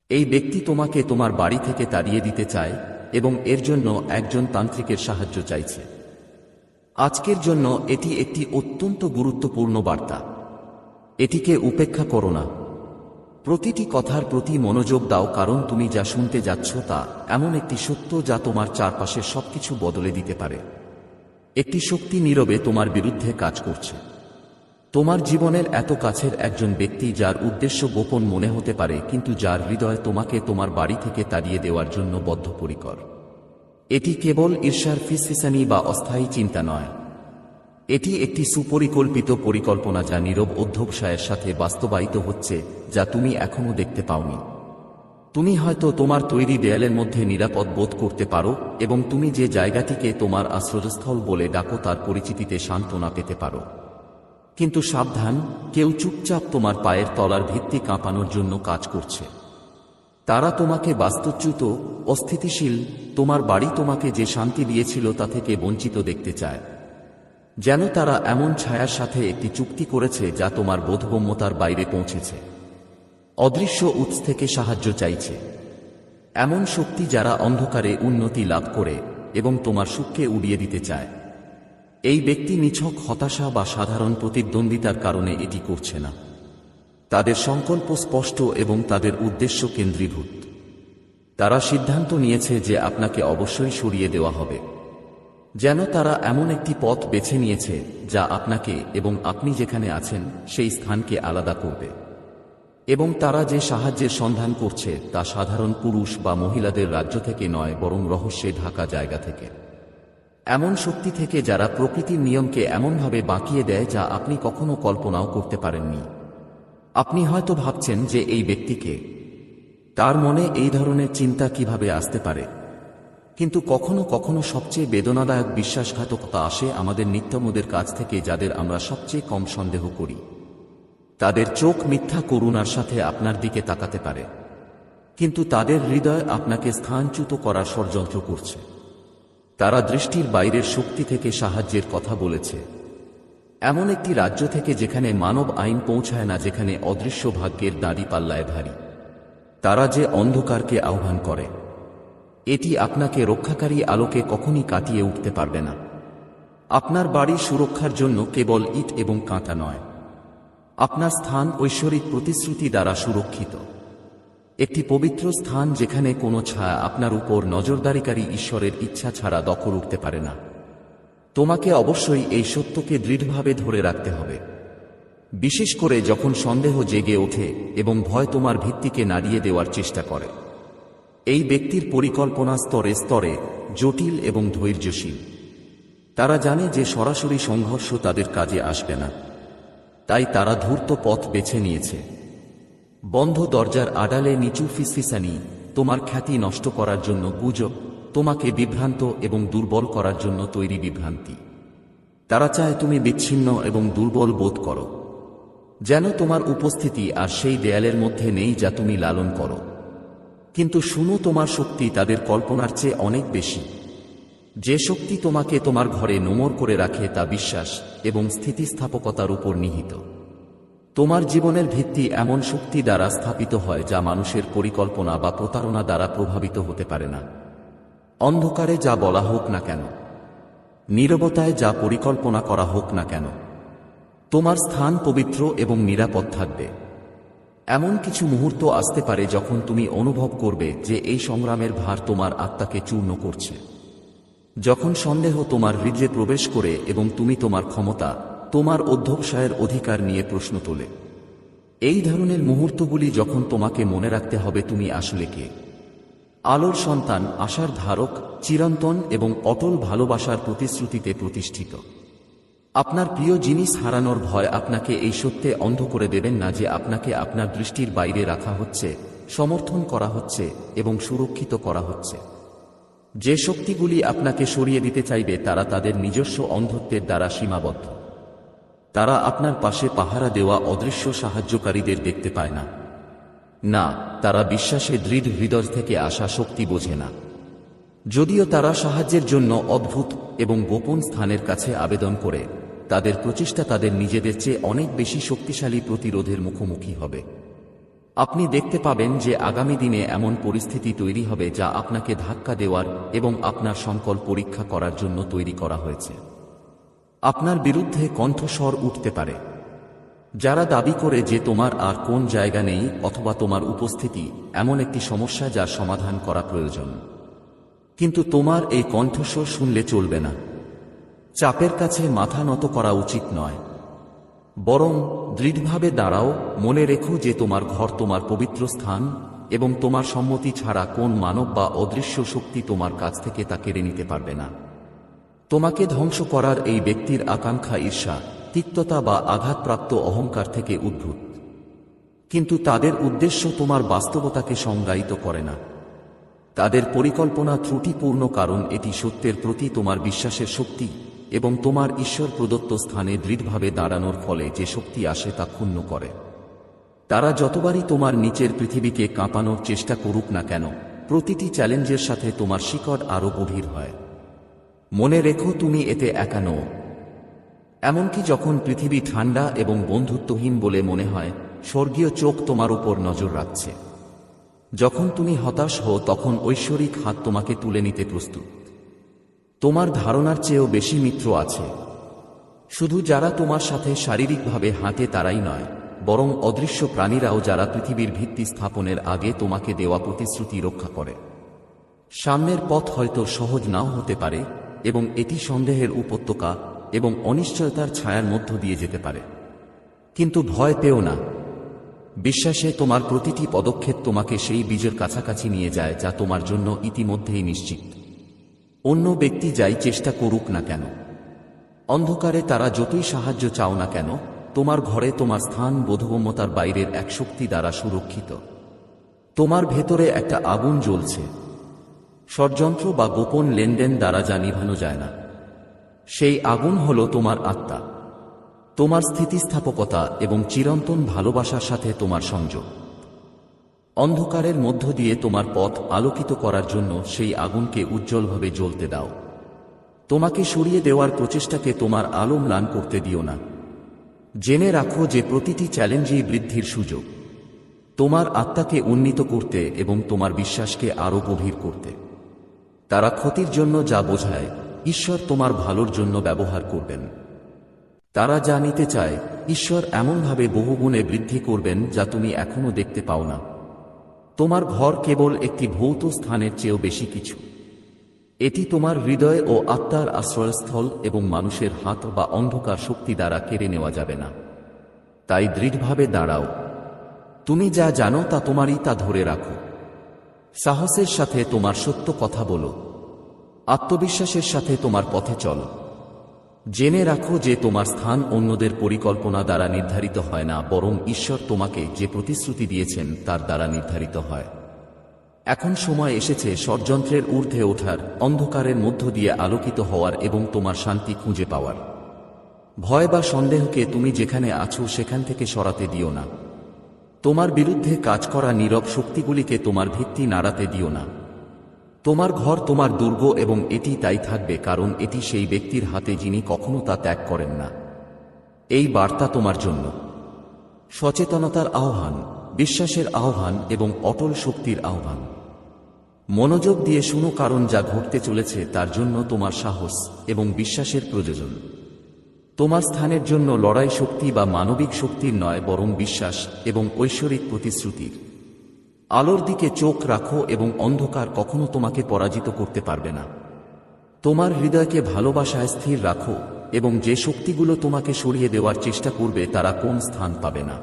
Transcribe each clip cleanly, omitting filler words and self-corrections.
এই ব্যক্তি তোমাকে তোমার বাড়ি থেকে তাড়িয়ে দিতে চায় এবং এর জন্য একজন তান্ত্রিকের সাহায্য চাইছে। আজকের জন্য এটি একটি অত্যন্ত গুরুত্বপূর্ণ বার্তা। এটিকে উপেক্ষা করো না। প্রতিটি কথার প্রতি মনোযোগ দাও, কারণ তুমি যা শুনতে যাচ্ছ তা এমন একটি সত্য যা তোমার চারপাশের সবকিছু বদলে দিতে পারে। একটি শক্তি নীরবে তোমার বিরুদ্ধে কাজ করছে। তোমার জীবনের এত কাছের একজন ব্যক্তি যার উদ্দেশ্য গোপন মনে হতে পারে, কিন্তু যার হৃদয় তোমাকে তোমার বাড়ি থেকে তাড়িয়ে দেওয়ার জন্য বদ্ধপরিকর। এটি কেবল ঈর্ষার ফিসফিসানি বা অস্থায়ী চিন্তা নয়। এটি একটি সুপরিকল্পিত পরিকল্পনা যা নীরব অধ্যবসায়ের সাথে বাস্তবায়িত হচ্ছে, যা তুমি এখনো দেখতে পাওনি। তুমি হয়তো তোমার তৈরি দেয়ালের মধ্যে নিরাপদ বোধ করতে পারো এবং তুমি যে জায়গাটিকে তোমার আশ্রয়স্থল বলে ডাকো তার পরিচিতিতে সান্ত্বনা পেতে পারো। কিন্তু সাবধান, কেউ চুপচাপ তোমার পায়ের তলার ভিত্তি কাঁপানোর জন্য কাজ করছে। তারা তোমাকে বাস্তুচ্যুত, অস্থিতিশীল, তোমার বাড়ি তোমাকে যে শান্তি দিয়েছিল তা থেকে বঞ্চিত দেখতে চায়। যেন তারা এমন ছায়ার সাথে একটি চুক্তি করেছে যা তোমার বোধগম্যতার বাইরে পৌঁছেছে। অদৃশ্য উৎস থেকে সাহায্য চাইছে। এমন শক্তি যারা অন্ধকারে উন্নতি লাভ করে এবং তোমার সুখকে উড়িয়ে দিতে চায়। এই ব্যক্তি নিছক হতাশা বা সাধারণ প্রতিদ্বন্দ্বিতার কারণে এটি করছে না। তাদের সংকল্প স্পষ্ট এবং তাদের উদ্দেশ্য কেন্দ্রীভূত। তারা সিদ্ধান্ত নিয়েছে যে আপনাকে অবশ্যই সরিয়ে দেওয়া হবে। যেন তারা এমন একটি পথ বেছে নিয়েছে যা আপনাকে এবং আপনি যেখানে আছেন সেই স্থানকে আলাদা করবে। এবং তারা যে সাহায্যের সন্ধান করছে তা সাধারণ পুরুষ বা মহিলাদের রাজ্য থেকে নয়, বরং রহস্যে ঢাকা জায়গা থেকে। এমন শক্তি থেকে যারা প্রকৃতির নিয়মকে এমনভাবে বাঁকিয়ে দেয় যা আপনি কখনো কল্পনাও করতে পারেননি। আপনি হয়তো ভাবছেন যে এই ব্যক্তিকে, তার মনে এই ধরনের চিন্তা কিভাবে আসতে পারে। কিন্তু কখনো কখনো সবচেয়ে বেদনাদায়ক বিশ্বাসঘাতকতা আসে আমাদের নিত্যমদের কাছ থেকে, যাদের আমরা সবচেয়ে কম সন্দেহ করি। তাদের চোখ মিথ্যা করুণার সাথে আপনার দিকে তাকাতে পারে, কিন্তু তাদের হৃদয় আপনাকে স্থানচ্যুত করার ষড়যন্ত্র করছে। তারা দৃষ্টির বাইরের শক্তি থেকে সাহায্যের কথা বলেছে, এমন একটি রাজ্য থেকে যেখানে মানব আইন পৌঁছায় না, যেখানে অদৃশ্য ভাগ্যের দাঁড়ি পাল্লায় ভারী। তারা যে অন্ধকারকে আহ্বান করে, এটি আপনাকে রক্ষাকারী আলোকে কখনই কাটিয়ে উঠতে পারবে না। আপনার বাড়ির সুরক্ষার জন্য কেবল ইট এবং কাঁটা নয়, আপনার স্থান ঐশ্বরিক প্রতিশ্রুতি দ্বারা সুরক্ষিত। একটি পবিত্র স্থান যেখানে কোনো ছায়া আপনার উপর নজরদারিকারী ঈশ্বরের ইচ্ছা ছাড়া দখল উঠতে পারে না। তোমাকে অবশ্যই এই সত্যকে দৃঢ়ভাবে ধরে রাখতে হবে, বিশেষ করে যখন সন্দেহ জেগে ওঠে এবং ভয় তোমার ভিত্তিকে নাড়িয়ে দেওয়ার চেষ্টা করে। এই ব্যক্তির পরিকল্পনা স্তরে স্তরে জটিল এবং ধৈর্যশীল। তারা জানে যে সরাসরি সংঘর্ষ তাদের কাজে আসবে না, তাই তারা ধূর্ত পথ বেছে নিয়েছে। বন্ধ দরজার আড়ালে নিচু ফিসফিসানি, তোমার খ্যাতি নষ্ট করার জন্য গুজব, তোমাকে বিভ্রান্ত এবং দুর্বল করার জন্য তৈরি বিভ্রান্তি। তারা চায় তুমি বিচ্ছিন্ন এবং দুর্বল বোধ করো, যেন তোমার উপস্থিতি আর সেই দেয়ালের মধ্যে নেই যা তুমি লালন করো। কিন্তু শুনো, তোমার শক্তি তাদের কল্পনার চেয়ে অনেক বেশি। যে শক্তি তোমাকে তোমার ঘরে নোমর করে রাখে তা বিশ্বাস এবং স্থিতিস্থাপকতার উপর নিহিত। তোমার জীবনের ভিত্তি এমন শক্তি দ্বারা স্থাপিত হয় যা মানুষের পরিকল্পনা বা প্রতারণা দ্বারা প্রভাবিত হতে পারে না। অন্ধকারে যা বলা হোক না কেন, নীরবতায় যা পরিকল্পনা করা হোক না কেন, তোমার স্থান পবিত্র এবং নিরাপদ থাকবে। এমন কিছু মুহূর্ত আসতে পারে যখন তুমি অনুভব করবে যে এই সংগ্রামের ভার তোমার আত্মাকে চূর্ণ করছে। যখন সন্দেহ তোমার হৃদয়ে প্রবেশ করে এবং তুমি তোমার ক্ষমতা, তোমার অধ্যবসায়ের অধিকার নিয়ে প্রশ্ন তোলে। এই ধরনের মুহূর্তগুলি যখন তোমাকে মনে রাখতে হবে তুমি আসলে কে। আলোর সন্তান, আশার ধারক, চিরন্তন এবং অটল ভালোবাসার প্রতিশ্রুতিতে প্রতিষ্ঠিত। আপনার প্রিয় জিনিস হারানোর ভয় আপনাকে এই সত্যে অন্ধ করে দেবেন না যে আপনাকে আপনার দৃষ্টির বাইরে রাখা হচ্ছে, সমর্থন করা হচ্ছে এবং সুরক্ষিত করা হচ্ছে। যে শক্তিগুলি আপনাকে সরিয়ে দিতে চাইবে তারা তাদের নিজস্ব অন্ধত্বের দ্বারা সীমাবদ্ধ। তারা আপনার পাশে পাহারা দেওয়া অদৃশ্য সাহায্যকারীদের দেখতে পায় না। না, তারা বিশ্বাসে দৃঢ় হৃদয় থেকে আসা শক্তি বোঝে না। যদিও তারা সাহায্যের জন্য অদ্ভুত এবং গোপন স্থানের কাছে আবেদন করে, তাদের প্রচেষ্টা তাদের নিজেদের চেয়ে অনেক বেশি শক্তিশালী প্রতিরোধের মুখোমুখি হবে। আপনি দেখতে পাবেন যে আগামী দিনে এমন পরিস্থিতি তৈরি হবে যা আপনাকে ধাক্কা দেওয়ার এবং আপনার সংকল্প পরীক্ষা করার জন্য তৈরি করা হয়েছে। আপনার বিরুদ্ধে কণ্ঠস্বর উঠতে পারে, যারা দাবি করে যে তোমার আর কোন জায়গা নেই অথবা তোমার উপস্থিতি এমন একটি সমস্যা যার সমাধান করা প্রয়োজন। কিন্তু তোমার এই কণ্ঠস্বর শুনলে চলবে না। চাপের কাছে মাথা নত করা উচিত নয়, বরং দৃঢ়ভাবে দাঁড়াও। মনে রেখো যে তোমার ঘর তোমার পবিত্র স্থান এবং তোমার সম্মতি ছাড়া কোন মানব বা অদৃশ্য শক্তি তোমার কাছ থেকে তা কেড়ে নিতে পারবে না। তোমাকে ধ্বংস করার এই ব্যক্তির আকাঙ্ক্ষা ঈর্ষা, তিক্ততা বা আঘাতপ্রাপ্ত অহংকার থেকে উদ্ভূত, কিন্তু তাদের উদ্দেশ্য তোমার বাস্তবতাকে সংজ্ঞায়িত করে না। তাদের পরিকল্পনা ত্রুটিপূর্ণ কারণ এটি সত্যের প্রতি তোমার বিশ্বাসের শক্তি এবং তোমার ঈশ্বর প্রদত্ত স্থানে দৃঢ়ভাবে দাঁড়ানোর ফলে যে শক্তি আসে তা ক্ষুণ্ণ করে। তারা যতবারই তোমার নিচের পৃথিবীকে কাঁপানোর চেষ্টা করুক না কেন, প্রতিটি চ্যালেঞ্জের সাথে তোমার শিকড় আরও গভীর হয়। মনে রেখো তুমি এতে একা নও। এমনকি যখন পৃথিবী ঠান্ডা এবং বন্ধুত্বহীন বলে মনে হয়, স্বর্গীয় চোখ তোমার উপর নজর রাখছে। যখন তুমি হতাশ হও তখন ঐশ্বরিক হাত তোমাকে তুলে নিতে প্রস্তুত। তোমার ধারণার চেয়েও বেশি মিত্র আছে। শুধু যারা তোমার সাথে শারীরিকভাবে হাঁটে তারাই নয়, বরং অদৃশ্য প্রাণীরাও, যারা পৃথিবীর ভিত্তি স্থাপনের আগে তোমাকে দেওয়া প্রতিশ্রুতি রক্ষা করে। সামনের পথ হয়তো সহজ নাও হতে পারে এবং এটি সন্দেহের উপত্যকা এবং অনিশ্চয়তার ছায়ার মধ্য দিয়ে যেতে পারে, কিন্তু ভয় পেও না। বিশ্বাসে তোমার প্রতিটি পদক্ষেপ তোমাকে সেই বীজের কাছাকাছি নিয়ে যায় যা তোমার জন্য ইতিমধ্যেই নিশ্চিত। অন্য ব্যক্তি যাই চেষ্টা করুক না কেন, অন্ধকারে তারা যতই সাহায্য চাও না কেন, তোমার ঘরে তোমার স্থান বোধগম্যতার বাইরের এক শক্তি দ্বারা সুরক্ষিত। তোমার ভেতরে একটা আগুন জ্বলছে, ষড়যন্ত্র বা গোপন লেনদেন দ্বারা যা নিভানো যায় না। সেই আগুন হল তোমার আত্মা, তোমার স্থিতিস্থাপকতা এবং চিরন্তন ভালোবাসার সাথে তোমার সংযোগ। অন্ধকারের মধ্য দিয়ে তোমার পথ আলোকিত করার জন্য সেই আগুনকে উজ্জ্বলভাবে জ্বলতে দাও। তোমাকে সরিয়ে দেওয়ার প্রচেষ্টাকে তোমার আলো ম্লান করতে দিও না। জেনে রাখো যে প্রতিটি চ্যালেঞ্জই বৃদ্ধির সুযোগ, তোমার আত্মাকে উন্নীত করতে এবং তোমার বিশ্বাসকে আরও গভীর করতে। তারা ক্ষতির জন্য যা বোঝায়, ঈশ্বর তোমার ভালোর জন্য ব্যবহার করবেন। তারা যা নিতে চায়, ঈশ্বর এমনভাবে বহুগুণে বৃদ্ধি করবেন যা তুমি এখনো দেখতে পাও না। তোমার ঘর কেবল একটি ভৌত স্থানের চেয়েও বেশি কিছু। এটি তোমার হৃদয় ও আত্মার আশ্রয়স্থল এবং মানুষের হাত বা অন্ধকার শক্তি দ্বারা কেড়ে নেওয়া যাবে না। তাই দৃঢ়ভাবে দাঁড়াও। তুমি যা জানো তা তোমারই, তা ধরে রাখো। সাহসের সাথে তোমার সত্য কথা বলো, আত্মবিশ্বাসের সাথে তোমার পথে চলো। জেনে রাখো যে তোমার স্থান অন্যদের পরিকল্পনা দ্বারা নির্ধারিত হয় না, বরং ঈশ্বর তোমাকে যে প্রতিশ্রুতি দিয়েছেন তার দ্বারা নির্ধারিত হয়। এখন সময় এসেছে ষড়যন্ত্রের ঊর্ধ্বে ওঠার, অন্ধকারের মধ্য দিয়ে আলোকিত হওয়ার এবং তোমার শান্তি খুঁজে পাওয়ার। ভয় বা সন্দেহকে তুমি যেখানে আছো সেখান থেকে সরাতে দিও না। তোমার বিরুদ্ধে কাজ করা নীরব শক্তিগুলিকে তোমার ভিত্তি নাড়াতে দিও না। তোমার ঘর তোমার দুর্গ এবং এটি তাই থাকবে, কারণ এটি সেই ব্যক্তির হাতে যিনি কখনো তা ত্যাগ করেন না। এই বার্তা তোমার জন্য সচেতনতার আহ্বান, বিশ্বাসের আহ্বান এবং অটল শক্তির আহ্বান। মনোযোগ দিয়ে শুনো, কারণ যা ঘটতে চলেছে তার জন্য তোমার সাহস এবং বিশ্বাসের প্রয়োজন। তোমার স্থানের জন্য লড়াই শক্তি বা মানবিক শক্তির নয়, বরং বিশ্বাস এবং ঐশ্বরিক প্রতিশ্রুতির। আলোর দিকে চোখ রাখো এবং অন্ধকার কখনো তোমাকে পরাজিত করতে পারবে না। তোমার হৃদয়কে ভালোবাসায় স্থির রাখো এবং যে শক্তিগুলো তোমাকে সরিয়ে দেওয়ার চেষ্টা করবে তারা কোন স্থান পাবে না।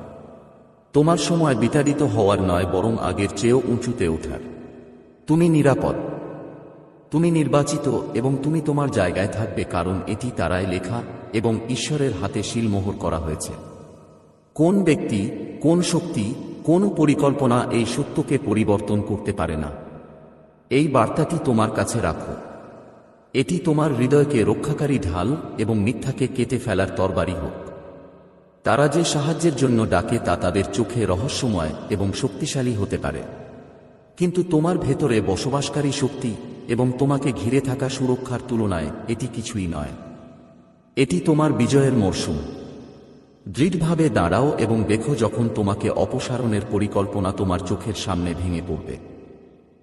তোমার সময় বিতাড়িত হওয়ার নয়, বরং আগের চেয়েও উঁচুতে ওঠার। তুমি নিরাপদ, তুমি নির্বাচিত এবং তুমি তোমার জায়গায় থাকবে, কারণ এটি তারায় লেখা এবং ঈশ্বরের হাতে সিলমোহর করা হয়েছে। কোন ব্যক্তি, কোন শক্তি, কোন পরিকল্পনা এই সত্যকে পরিবর্তন করতে পারে না। এই বার্তাটি তোমার কাছে রাখো। এটি তোমার হৃদয়কে রক্ষাকারী ঢাল এবং মিথ্যাকে কেটে ফেলার তরবারি হোক। তারা যে সাহায্যের জন্য ডাকে তা তাদের চোখে রহস্যময় এবং শক্তিশালী হতে পারে, কিন্তু তোমার ভেতরে বসবাসকারী শক্তি এবং তোমাকে ঘিরে থাকা সুরক্ষার তুলনায় এটি কিছুই নয়। এটি তোমার বিজয়ের মরশুম। দৃঢ়ভাবে দাঁড়াও এবং দেখো যখন তোমাকে অপসারণের পরিকল্পনা তোমার চোখের সামনে ভেঙে পড়বে।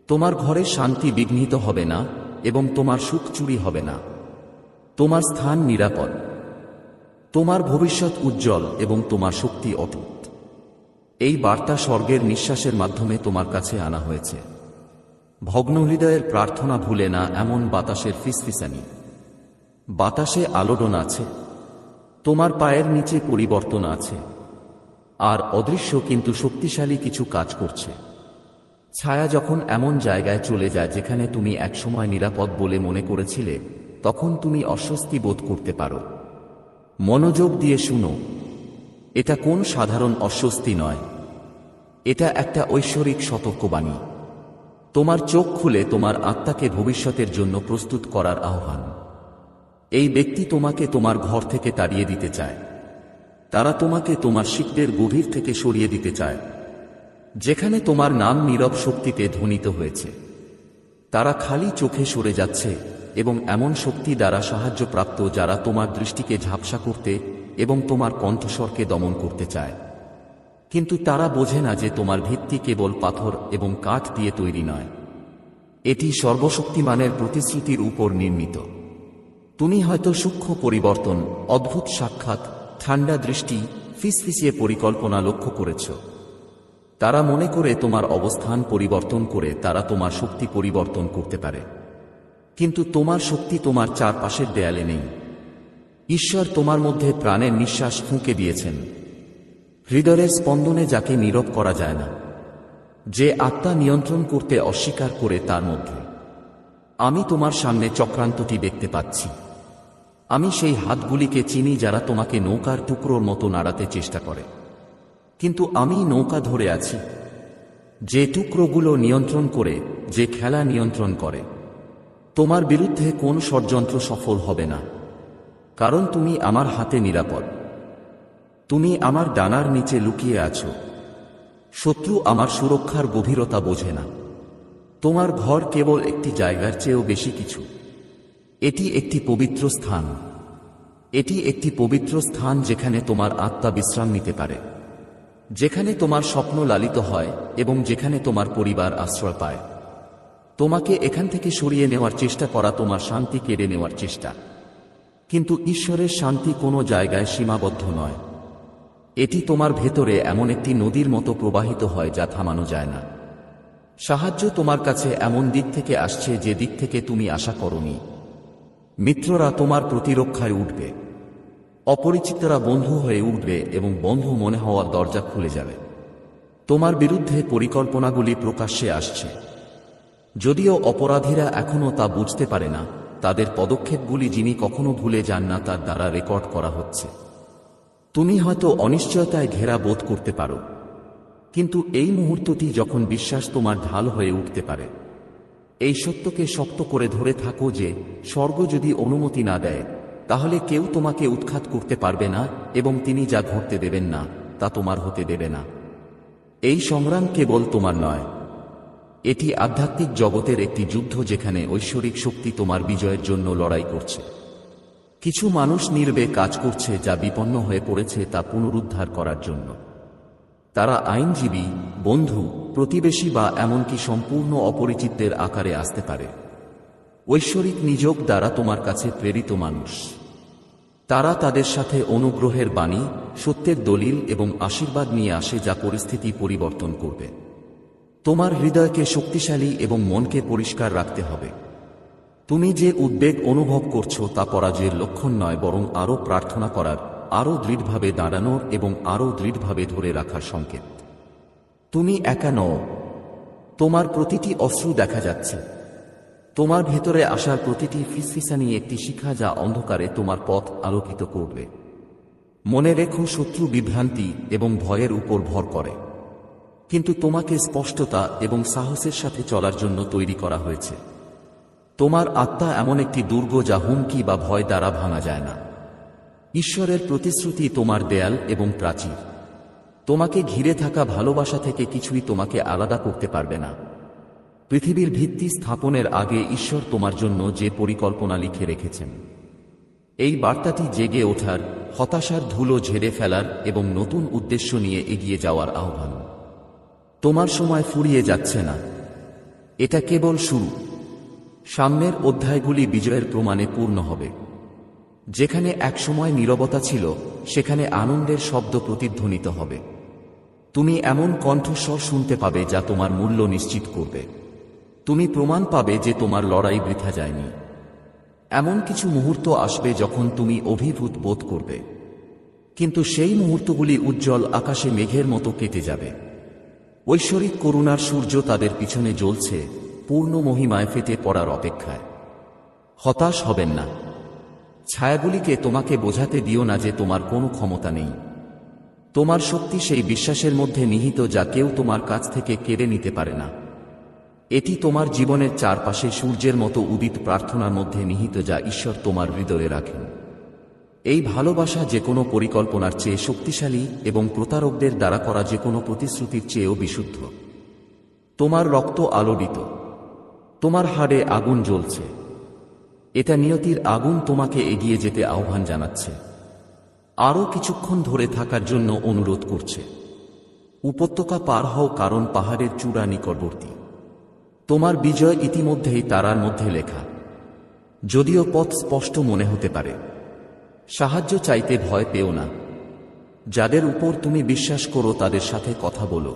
তোমার ঘরে শান্তি বিঘ্নিত হবে না এবং তোমার সুখ চুরি হবে না। তোমার স্থান নিরাপদ, তোমার ভবিষ্যৎ উজ্জ্বল এবং তোমার শক্তি অটুট। এই বার্তা স্বর্গের নিঃশ্বাসের মাধ্যমে তোমার কাছে আনা হয়েছে। ভগ্ন হৃদয়ের প্রার্থনা ভুলে না এমন বাতাসের ফিসফিসানি। বাতাসে আলোড়ন আছে, তোমার পায়ের নিচে পরিবর্তন আছে, আর অদৃশ্য কিন্তু শক্তিশালী কিছু কাজ করছে। ছায়া যখন এমন জায়গায় চলে যায় যেখানে তুমি একসময় নিরাপদ বলে মনে করেছিলে, তখন তুমি অস্বস্তি বোধ করতে পারো। মনোযোগ দিয়ে শুনো, এটা কোন সাধারণ অস্বস্তি নয়, এটা একটা ঐশ্বরিক সতর্কবাণী। তোমার চোখ খুলে তোমার আত্মাকে ভবিষ্যতের জন্য প্রস্তুত করার আহ্বান। এই ব্যক্তি তোমাকে তোমার ঘর থেকে তাড়িয়ে দিতে চায়। তারা তোমাকে তোমার শিকদের গভীর থেকে সরিয়ে দিতে চায়, যেখানে তোমার নাম নীরব শক্তিতে ধ্বনিত হয়েছে। তারা খালি চোখে সরে যাচ্ছে এবং এমন শক্তি দ্বারা সাহায্যপ্রাপ্ত যারা তোমার দৃষ্টিকে ঝাপসা করতে এবং তোমার কণ্ঠস্বরকে দমন করতে চায়। কিন্তু তারা বোঝে না যে তোমার ভিত্তি কেবল পাথর এবং কাঠ দিয়ে তৈরি নয়, এটি সর্বশক্তিমানের প্রতিশ্রুতির উপর নির্মিত। তুমি হয়তো সূক্ষ্ম পরিবর্তন, অদ্ভুত সাক্ষাৎ, ঠান্ডা দৃষ্টি, ফিসফিসিয়ে পরিকল্পনা লক্ষ্য করেছ। তারা মনে করে তোমার অবস্থান পরিবর্তন করে তারা তোমার শক্তি পরিবর্তন করতে পারে, কিন্তু তোমার শক্তি তোমার চারপাশের দেয়ালে নেই। ঈশ্বর তোমার মধ্যে প্রাণের নিঃশ্বাস ফুঁকে দিয়েছেন, হৃদয়ের স্পন্দনে যাকে নীরব করা যায় না, যে আত্মা নিয়ন্ত্রণ করতে অস্বীকার করে তার মধ্যে। আমি তোমার সামনে চক্রান্তটি দেখতে পাচ্ছি। আমি সেই হাতগুলিকে চিনি যারা তোমাকে নৌকার টুকরোর মতো নাড়াতে চেষ্টা করে, কিন্তু আমি নৌকা ধরে আছি। যে টুকরোগুলো নিয়ন্ত্রণ করে, যে খেলা নিয়ন্ত্রণ করে। তোমার বিরুদ্ধে কোন ষড়যন্ত্র সফল হবে না, কারণ তুমি আমার হাতে নিরাপদ। তুমি আমার ডানার নিচে লুকিয়ে আছো। শত্রু আমার সুরক্ষার গভীরতা বোঝে না। তোমার ঘর কেবল একটি জায়গার চেয়েও বেশি কিছু। এটি একটি পবিত্র স্থান। এটি একটি পবিত্র স্থান যেখানে তোমার আত্মা বিশ্রাম নিতে পারে, যেখানে তোমার স্বপ্ন লালিত হয় এবং যেখানে তোমার পরিবার আশ্রয় পায়। তোমাকে এখান থেকে সরিয়ে নেওয়ার চেষ্টা করা তোমার শান্তি কেড়ে নেওয়ার চেষ্টা, কিন্তু ঈশ্বরের শান্তি কোনো জায়গায় সীমাবদ্ধ নয়। এটি তোমার ভেতরে এমন একটি নদীর মতো প্রবাহিত হয় যা থামানো যায় না। সাহায্য তোমার কাছে এমন দিক থেকে আসছে যে দিক থেকে তুমি আশা করোনি। মিত্ররা তোমার প্রতিরক্ষায় উঠবে, অপরিচিতরা বন্ধু হয়ে উঠবে এবং বন্ধু মনে হওয়ার দরজা খুলে যাবে। তোমার বিরুদ্ধে পরিকল্পনাগুলি প্রকাশ্যে আসছে, যদিও অপরাধীরা এখনও তা বুঝতে পারে না। তাদের পদক্ষেপগুলি যিনি কখনো ভুলে যান না তার দ্বারা রেকর্ড করা হচ্ছে। তুমি হয়তো অনিশ্চয়তায় ঘেরা বোধ করতে পারো, কিন্তু এই মুহূর্তটি যখন বিশ্বাস তোমার ঢাল হয়ে উঠতে পারে। এই সত্যকে শক্ত করে ধরে থাকো যে স্বর্গ যদি অনুমতি না দেয়, তাহলে কেউ তোমাকে উৎখাত করতে পারবে না এবং তিনি যা ঘটতে দেবেন না তা তোমার হতে দেবে না। এই সংগ্রাম কেবল তোমার নয়, এটি আধ্যাত্মিক জগতের একটি যুদ্ধ যেখানে ঐশ্বরিক শক্তি তোমার বিজয়ের জন্য লড়াই করছে। কিছু মানুষ নীরবে কাজ করছে যা বিপন্ন হয়ে পড়েছে তা পুনরুদ্ধার করার জন্য। তারা আইনজীবী, বন্ধু, প্রতিবেশী বা এমনকি সম্পূর্ণ অপরিচিতদের আকারে আসতে পারে। ঐশ্বরিক নিযোগ দ্বারা তোমার কাছে প্রেরিত মানুষ। তারা তাদের সাথে অনুগ্রহের বাণী, সত্যের দলিল এবং আশীর্বাদ নিয়ে আসে যা পরিস্থিতি পরিবর্তন করবে। তোমার হৃদয়কে শক্তিশালী এবং মনকে পরিষ্কার রাখতে হবে। তুমি যে উদ্বেগ অনুভব করছো তা পরাজয়ের লক্ষণ নয়, বরং আরও প্রার্থনা করার, আরও দৃঢ়ভাবে দাঁড়ানোর এবং আরও দৃঢ়ভাবে ধরে রাখার সংকেত। তুমি একা নও। তোমার প্রতিটি অশ্রু দেখা যাচ্ছে। তোমার ভেতরে আসার প্রতিটি ফিসফিসানি একটি শিখা যা অন্ধকারে তোমার পথ আলোকিত করবে। মনে রেখো, শত্রু বিভ্রান্তি এবং ভয়ের উপর ভর করে, কিন্তু তোমাকে স্পষ্টতা এবং সাহসের সাথে চলার জন্য তৈরি করা হয়েছে। তোমার আত্মা এমন একটি দুর্গ যা হুমকি বা ভয় দ্বারা ভাঙা যায় না। ঈশ্বরের প্রতিশ্রুতি তোমার দেয়াল এবং প্রাচীর। তোমাকে ঘিরে থাকা ভালোবাসা থেকে কিছুই তোমাকে আলাদা করতে পারবে না। পৃথিবীর ভিত্তি স্থাপনের আগে ঈশ্বর তোমার জন্য যে পরিকল্পনা লিখে রেখেছেন, এই বার্তাটি জেগে ওঠার, হতাশার ধুলো ঝেড়ে ফেলার এবং নতুন উদ্দেশ্য নিয়ে এগিয়ে যাওয়ার আহ্বান। তোমার সময় ফুরিয়ে যাচ্ছে না, এটা কেবল শুরু। সামনের অধ্যায়গুলি বিজয়ের প্রমাণে পূর্ণ হবে। যেখানে একসময় নীরবতা ছিল, সেখানে আনন্দের শব্দ প্রতিধ্বনিত হবে। তুমি এমন কণ্ঠস্বর শুনতে পাবে যা তোমার মূল্য নিশ্চিত করবে। তুমি প্রমাণ পাবে যে তোমার লড়াই বৃথা যায়নি। এমন কিছু মুহূর্ত আসবে যখন তুমি অভিভূত বোধ করবে, কিন্তু সেই মুহূর্তগুলি উজ্জ্বল আকাশে মেঘের মতো কেটে যাবে। ঐশ্বরিক করুণার সূর্য তাদের পিছনে জ্বলছে, পূর্ণ মহিমায় ফেটে পড়ার অপেক্ষায়। হতাশ হবেন না। ছায়াগুলিকে তোমাকে বোঝাতে দিও না যে তোমার কোনো ক্ষমতা নেই। তোমার শক্তি সেই বিশ্বাসের মধ্যে নিহিত যা কেউ তোমার কাছ থেকে কেড়ে নিতে পারে না। এটি তোমার জীবনের চারপাশে সূর্যের মতো উদিত প্রার্থনার মধ্যে নিহিত যা ঈশ্বর তোমার হৃদয়ে রাখেন। এই ভালোবাসা যে কোনো পরিকল্পনার চেয়ে শক্তিশালী এবং প্রতারকদের দ্বারা করা যে কোনো প্রতিশ্রুতির চেয়েও বিশুদ্ধ। তোমার রক্ত আলোড়িত, তোমার হাড়ে আগুন জ্বলছে। এটা নিয়তির আগুন তোমাকে এগিয়ে যেতে আহ্বান জানাচ্ছে, আরও কিছুক্ষণ ধরে থাকার জন্য অনুরোধ করছে। উপত্যকা পার হও, কারণ পাহাড়ের চূড়া নিকটবর্তী। তোমার বিজয় ইতিমধ্যেই তারার মধ্যে লেখা। যদিও পথ স্পষ্ট মনে হতে পারে, সাহায্য চাইতে ভয় পেও না। যাদের উপর তুমি বিশ্বাস করো তাদের সাথে কথা বলো।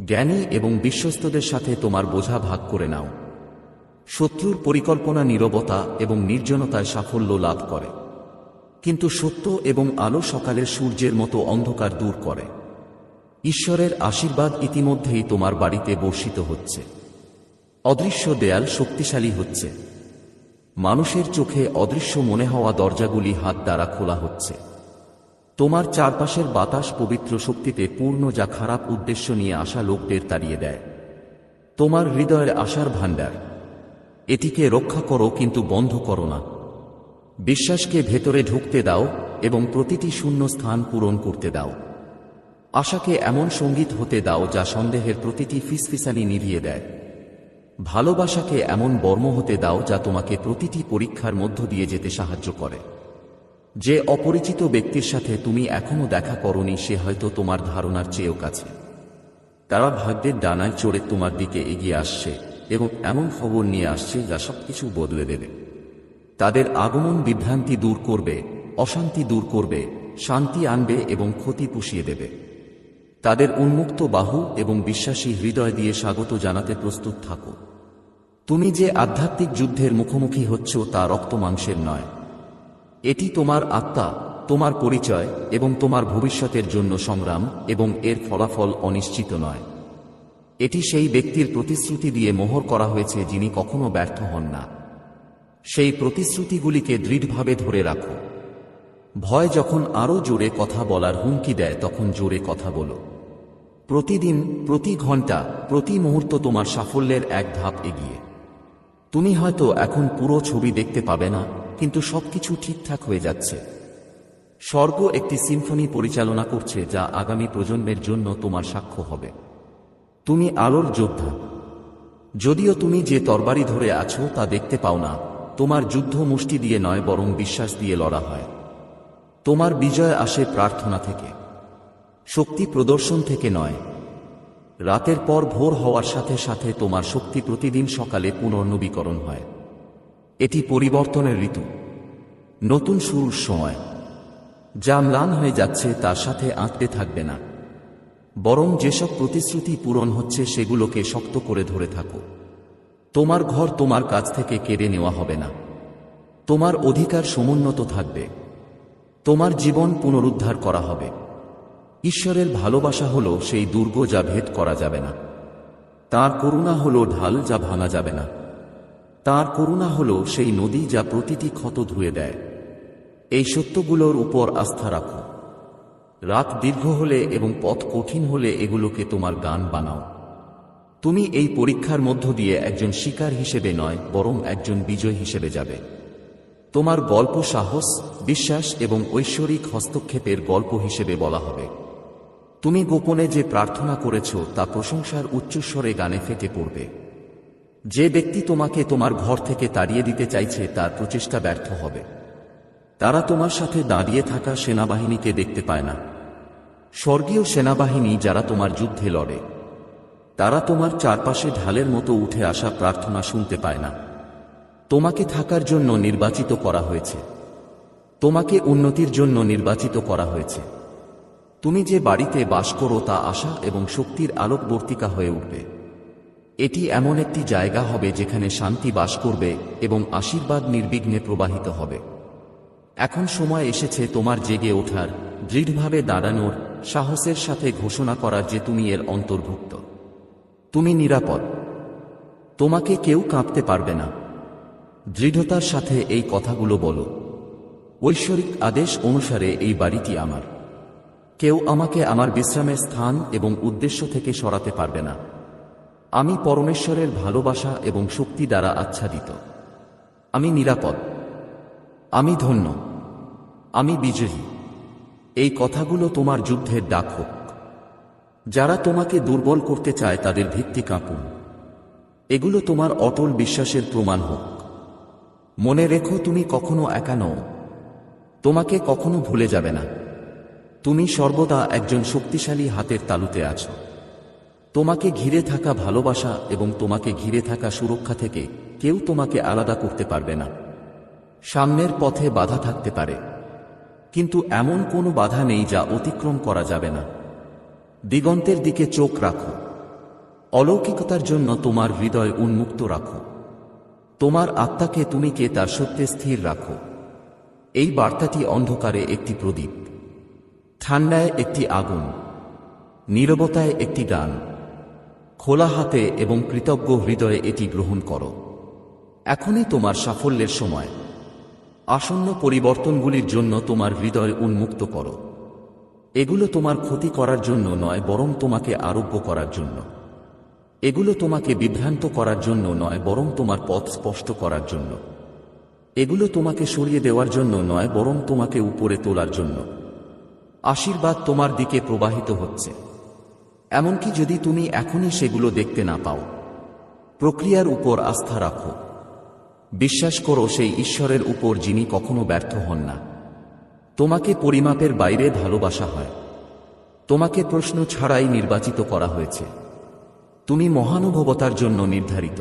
জ্ঞানী এবং বিশ্বস্তদের সাথে তোমার বোঝা ভাগ করে নাও। শত্রুর পরিকল্পনা নীরবতা এবং নির্জনতায় সাফল্য লাভ করে, কিন্তু সত্য এবং আলো সকালের সূর্যের মতো অন্ধকার দূর করে। ঈশ্বরের আশীর্বাদ ইতিমধ্যেই তোমার বাড়িতে বর্ষিত হচ্ছে। অদৃশ্য দেয়াল শক্তিশালী হচ্ছে। মানুষের চোখে অদৃশ্য মনে হওয়া দরজাগুলি হাত দ্বারা খোলা হচ্ছে। তোমার চারপাশের বাতাস পবিত্র শক্তিতে পূর্ণ যা খারাপ উদ্দেশ্য নিয়ে আসা লোকদের তাড়িয়ে দেয়। তোমার হৃদয়ের আশার ভাণ্ডার, এটিকে রক্ষা করো কিন্তু বন্ধ করো না। বিশ্বাসকে ভেতরে ঢুকতে দাও এবং প্রতিটি শূন্য স্থান পূরণ করতে দাও। আশাকে এমন সঙ্গীত হতে দাও যা সন্দেহের প্রতিটি ফিসফিসানি নিভিয়ে দেয়। ভালোবাসাকে এমন বর্ম হতে দাও যা তোমাকে প্রতিটি পরীক্ষার মধ্য দিয়ে যেতে সাহায্য করে। যে অপরিচিত ব্যক্তির সাথে তুমি এখনো দেখা করনি সে হয়তো তোমার ধারণার চেয়েও কাছে। তারা ভাগ্যের ডানায় চড়ে তোমার দিকে এগিয়ে আসছে এবং এমন খবর নিয়ে আসছে যা সবকিছু বদলে দেবে। তাদের আগমন বিভ্রান্তি দূর করবে, অশান্তি দূর করবে, শান্তি আনবে এবং ক্ষতি পুষিয়ে দেবে। তাদের উন্মুক্ত বাহু এবং বিশ্বাসী হৃদয় দিয়ে স্বাগত জানাতে প্রস্তুত থাকো। তুমি যে আধ্যাত্মিক যুদ্ধের মুখোমুখি হচ্ছ তা রক্ত মাংসের নয়। এটি তোমার আত্মা, তোমার পরিচয় এবং তোমার ভবিষ্যতের জন্য সংগ্রাম, এবং এর ফলাফল অনিশ্চিত নয়। এটি সেই ব্যক্তির প্রতিশ্রুতি দিয়ে মোহর করা হয়েছে যিনি কখনো ব্যর্থ হন না। সেই প্রতিশ্রুতিগুলিকে দৃঢ়ভাবে ধরে রাখো। ভয় যখন আরও জোরে কথা বলার হুমকি দেয় তখন জোরে কথা বলো। প্রতিদিন, প্রতি ঘন্টা, প্রতি মুহূর্ত তোমার সাফল্যের এক ধাপ এগিয়ে। তুমি হয়তো এখন পুরো ছবি দেখতে পাবে না, কিন্তু সবকিছু ঠিকঠাক হয়ে যাচ্ছে। স্বর্গ একটি সিম্ফনি পরিচালনা করছে যা আগামী প্রজন্মের জন্য তোমার সাক্ষ্য হবে। তুমি আলোর যোদ্ধা। যদিও তুমি যে তরবারি ধরে আছো তা দেখতে পাও না, তোমার যুদ্ধ মুষ্টি দিয়ে নয় বরং বিশ্বাস দিয়ে লড়া হয়। তোমার বিজয় আসে প্রার্থনা থেকে, শক্তি প্রদর্শন থেকে নয়। রাতের পর ভোর হওয়ার সাথে সাথে তোমার শক্তি প্রতিদিন সকালে পুনর্নবীকরণ হয়। এটি পরিবর্তনের ঋতু, নতুন শুরুর সময়। যা ম্লান হয়ে যাচ্ছে তার সাথে আঁকড়ে থাকবে না, বরং যেসব প্রতিশ্রুতি পূরণ হচ্ছে সেগুলোকে শক্ত করে ধরে থাকো। তোমার ঘর তোমার কাছ থেকে কেড়ে নেওয়া হবে না। তোমার অধিকার সমুন্নত থাকবে। তোমার জীবন পুনরুদ্ধার করা হবে। ঈশ্বরের ভালোবাসা হলো সেই দুর্গ যা ভেদ করা যাবে না। তাঁর করুণা হলো ঢাল যা ভাঙা যাবে না। তাঁর করুণা হলো সেই নদী যা প্রতিটি ক্ষত ধুয়ে দেয়। এই সত্যগুলোর উপর আস্থা রাখো। রাত দীর্ঘ হলে এবং পথ কঠিন হলে এগুলোকে তোমার গান বানাও। তুমি এই পরীক্ষার মধ্য দিয়ে একজন শিকার হিসেবে নয় বরং একজন বিজয় হিসেবে যাবে। তোমার গল্প সাহস, বিশ্বাস এবং ঐশ্বরিক হস্তক্ষেপের গল্প হিসেবে বলা হবে। তুমি গোপনে যে প্রার্থনা করেছ তা প্রশংসার উচ্চস্বরে গানে ফেটে পড়বে। যে ব্যক্তি তোমাকে তোমার ঘর থেকে তাড়িয়ে দিতে চাইছে তার প্রচেষ্টা ব্যর্থ হবে। তারা তোমার সাথে দাঁড়িয়ে থাকা সেনাবাহিনীকে দেখতে পায় না। স্বর্গীয় সেনাবাহিনী যারা তোমার যুদ্ধে লড়ে, তারা তোমার চারপাশে ঢালের মতো উঠে আসা প্রার্থনা শুনতে পায় না। তোমাকে থাকার জন্য নির্বাচিত করা হয়েছে, তোমাকে উন্নতির জন্য নির্বাচিত করা হয়েছে। তুমি যে বাড়িতে বাস করো তা আশা এবং শক্তির আলোকবর্তিকা হয়ে উঠবে। এটি এমন একটি জায়গা হবে যেখানে শান্তি বাস করবে এবং আশীর্বাদ নির্বিঘ্নে প্রবাহিত হবে। এখন সময় এসেছে তোমার জেগে ওঠার, দৃঢ়ভাবে দাঁড়ানোর, সাহসের সাথে ঘোষণা করার যে তুমি এর অন্তর্ভুক্ত। তুমি নিরাপদ, তোমাকে কেউ কাঁপতে পারবে না। দৃঢ়তার সাথে এই কথাগুলো বলো। ঐশ্বরিক আদেশ অনুসারে এই বাড়িটি আমার। কেউ আমাকে আমার বিশ্রামের স্থান এবং উদ্দেশ্য থেকে সরাতে পারবে না। আমি পরমেশ্বরের ভালোবাসা এবং শক্তি দ্বারা আচ্ছাদিত। আমি নিরাপদ, আমি ধন্য, আমি বিজয়ী। এই কথাগুলো তোমার যুদ্ধের ডাক হোক। যারা তোমাকে দুর্বল করতে চায় তাদের ভিত্তি কাঁপুন। এগুলো তোমার অটল বিশ্বাসের প্রমাণ হোক। মনে রেখো, তুমি কখনো একা নও। তোমাকে কখনো ভুলে যাবে না। তুমি সর্বদা একজন শক্তিশালী হাতের তালুতে আছো। তোমাকে ঘিরে থাকা ভালোবাসা এবং তোমাকে ঘিরে থাকা সুরক্ষা থেকে কেউ তোমাকে আলাদা করতে পারবে না। সামনের পথে বাধা থাকতে পারে, কিন্তু এমন কোনো বাধা নেই যা অতিক্রম করা যাবে না। দিগন্তের দিকে চোখ রাখো। অলৌকিকতার জন্য তোমার হৃদয় উন্মুক্ত রাখো। তোমার আত্মাকে তুমি কে তার সত্যে স্থির রাখো। এই বার্তাটি অন্ধকারে একটি প্রদীপ, ঠান্ডায় একটি আগুন, নীরবতায় একটি গান। খোলা হাতে এবং কৃতজ্ঞ হৃদয়ে এটি গ্রহণ করো। এখনই তোমার সাফল্যের সময়। আসন্ন পরিবর্তনগুলির জন্য তোমার হৃদয় উন্মুক্ত করো। এগুলো তোমার ক্ষতি করার জন্য নয়, বরং তোমাকে আরোগ্য করার জন্য। এগুলো তোমাকে বিভ্রান্ত করার জন্য নয়, বরং তোমার পথ স্পষ্ট করার জন্য। এগুলো তোমাকে সরিয়ে দেওয়ার জন্য নয়, বরং তোমাকে উপরে তোলার জন্য। আশীর্বাদ তোমার দিকে প্রবাহিত হচ্ছে, এমনকি যদি তুমি এখনই সেগুলো দেখতে না পাও। প্রক্রিয়ার উপর আস্থা রাখো। বিশ্বাস করো সেই ঈশ্বরের উপর যিনি কখনো ব্যর্থ হন না। তোমাকে পরিমাপের বাইরে ভালোবাসা হয়। তোমাকে প্রশ্ন ছাড়াই নির্বাচিত করা হয়েছে। তুমি মহানুভবতার জন্য নির্ধারিত।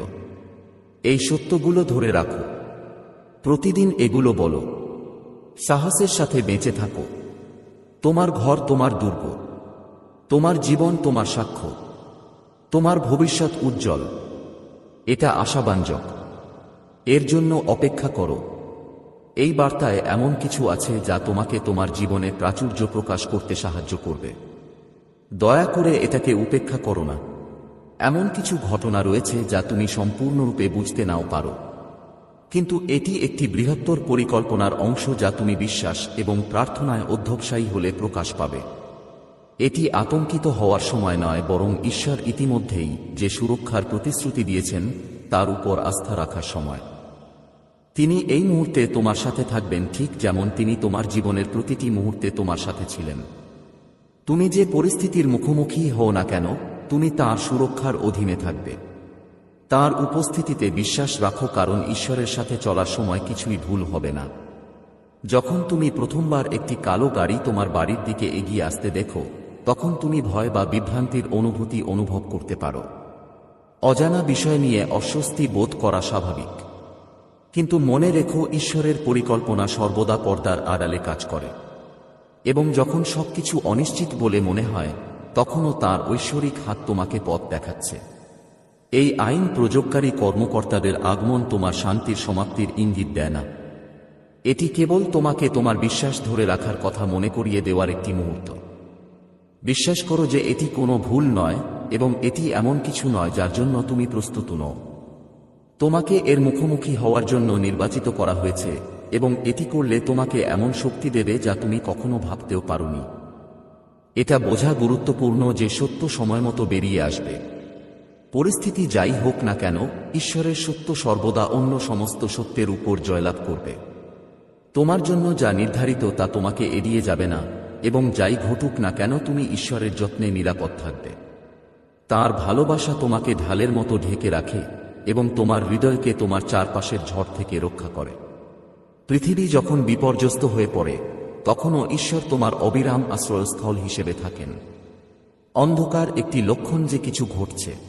এই সত্যগুলো ধরে রাখো। প্রতিদিন এগুলো বলো। সাহসের সাথে বেঁচে থাকো। তোমার ঘর তোমার দুর্গ, তোমার জীবন তোমার সাক্ষ্য, তোমার ভবিষ্যৎ উজ্জ্বল। এটা আশাব্যঞ্জক। এর জন্য অপেক্ষা করো। এই বার্তায় এমন কিছু আছে যা তোমাকে তোমার জীবনে প্রাচুর্য প্রকাশ করতে সাহায্য করবে। দয়া করে এটাকে উপেক্ষা করো না। এমন কিছু ঘটনা রয়েছে যা তুমি সম্পূর্ণরূপে বুঝতে নাও পারো, কিন্তু এটি একটি বৃহত্তর পরিকল্পনার অংশ যা তুমি বিশ্বাস এবং প্রার্থনায় অধ্যবসায়ী হলে প্রকাশ পাবে। এটি আতঙ্কিত হওয়ার সময় নয়, বরং ঈশ্বর ইতিমধ্যেই যে সুরক্ষার প্রতিশ্রুতি দিয়েছেন তার উপর আস্থা রাখার সময়। তিনি এই মুহূর্তে তোমার সাথে থাকবেন, ঠিক যেমন তিনি তোমার জীবনের প্রতিটি মুহূর্তে তোমার সাথে ছিলেন। তুমি যে পরিস্থিতির মুখোমুখি হও না কেন, তুমি তাঁর সুরক্ষার অধীনে থাকবে। তাঁর উপস্থিতিতে বিশ্বাস রাখো, কারণ ঈশ্বরের সাথে চলার সময় কিছুই ভুল হবে না। যখন তুমি প্রথমবার একটি কালো গাড়ি তোমার বাড়ির দিকে এগিয়ে আসতে দেখো, তখন তুমি ভয় বা বিভ্রান্তির অনুভূতি অনুভব করতে পারো। অজানা বিষয় নিয়ে অস্বস্তি বোধ করা স্বাভাবিক, কিন্তু মনে রেখো, ঈশ্বরের পরিকল্পনা সর্বদা পর্দার আড়ালে কাজ করে। এবং যখন সবকিছু অনিশ্চিত বলে মনে হয়, তখনও তাঁর ঐশ্বরিক হাত তোমাকে পথ দেখাচ্ছে। এই আইন প্রয়োগকারী কর্মকর্তাদের আগমন তোমার শান্তির সমাপ্তির ইঙ্গিত দেয় না। এটি কেবল তোমাকে তোমার বিশ্বাস ধরে রাখার কথা মনে করিয়ে দেওয়ার একটি মুহূর্ত। বিশ্বাস করো যে এটি কোনো ভুল নয়, এবং এটি এমন কিছু নয় যার জন্য তুমি প্রস্তুত নও। তোমাকে এর মুখোমুখি হওয়ার জন্য নির্বাচিত করা হয়েছে, এবং এটি করলে তোমাকে এমন শক্তি দেবে যা তুমি কখনো ভাবতেও পারোনি। এটা বোঝা গুরুত্বপূর্ণ যে সত্য সময়মতো বেরিয়ে আসবে। পরিস্থিতি যাই হোক না কেন, ঈশ্বরের সত্য সর্বদা অন্য সমস্ত সত্যের উপর জয়লাভ করবে। তোমার জন্য যা নির্ধারিত তা তোমাকে এড়িয়ে যাবে না, এবং যাই ঘটুক না কেন তুমি ঈশ্বরের যত্নে নিরাপদ থাকবে। তাঁর ভালোবাসা তোমাকে ঢালের মতো ঢেকে রাখে এবং তোমার হৃদয়কে তোমার চারপাশের ঝড় থেকে রক্ষা করে। পৃথিবী যখন বিপর্যস্ত হয়ে পড়ে তখনও ঈশ্বর তোমার অবিরাম আশ্রয়স্থল হিসেবে থাকেন। অন্ধকার একটি লক্ষণ যে কিছু ঘটছে।